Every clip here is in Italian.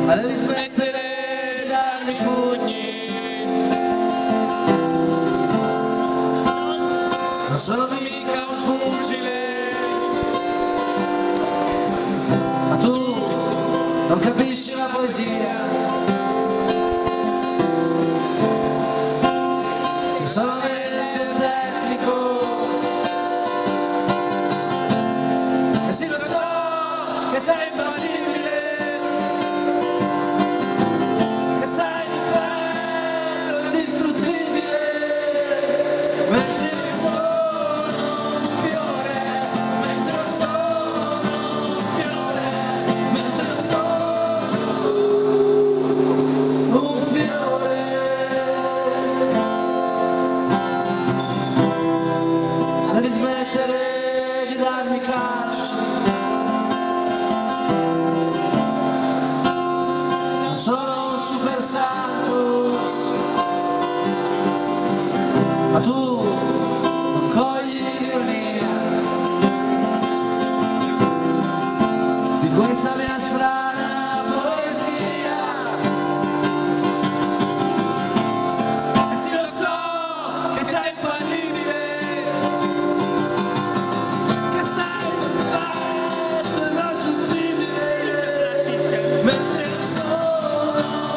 Ma devi smettere di darmi i pugni. Non sono mica un pugile, ma tu non capisci la poesia. Sei solamente un tecnico, e sì lo so che sei infallibile, che sei di ferro indistruttibile, mentre io sono un fiore, mentre io sono un fiore, mentre io sono un fiore. Devi smettere di darmi calci, non sono un super Santos, ma tu non cogli l'ironia di questa mia strana poesia. E sì lo so che sei infallibile, mentre io sono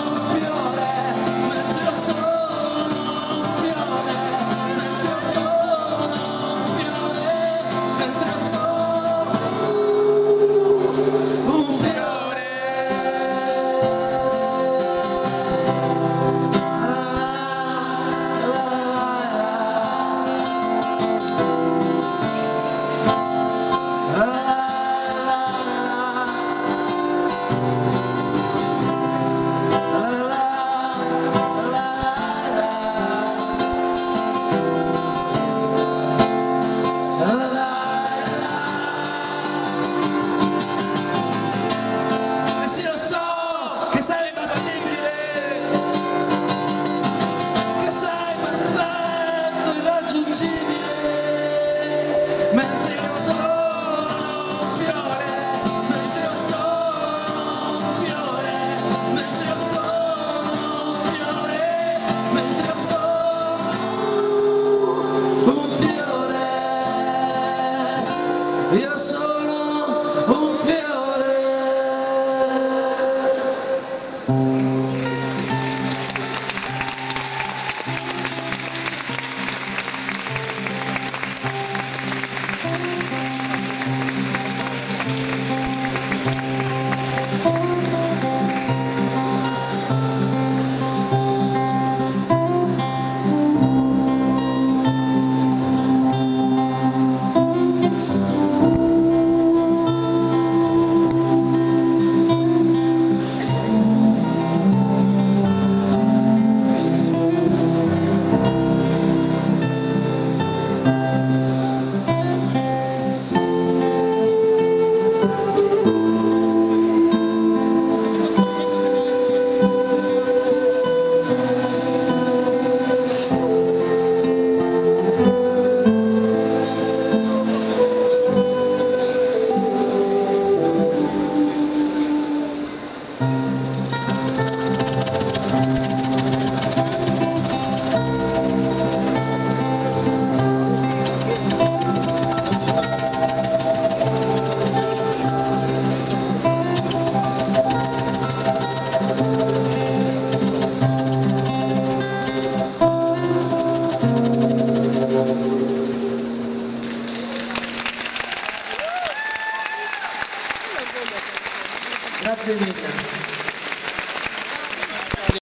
un fiore, mentre io sono un fiore, mentre io sono un fiore, mentre io sono un fiore. Che sei infallibile, che sei perfetto, irraggiungibile, mentre io sono un fiore, mentre io sono un fiore, mentre io sono un fiore, mentre io sono un fiore, io sono un fiore. Grazie mille.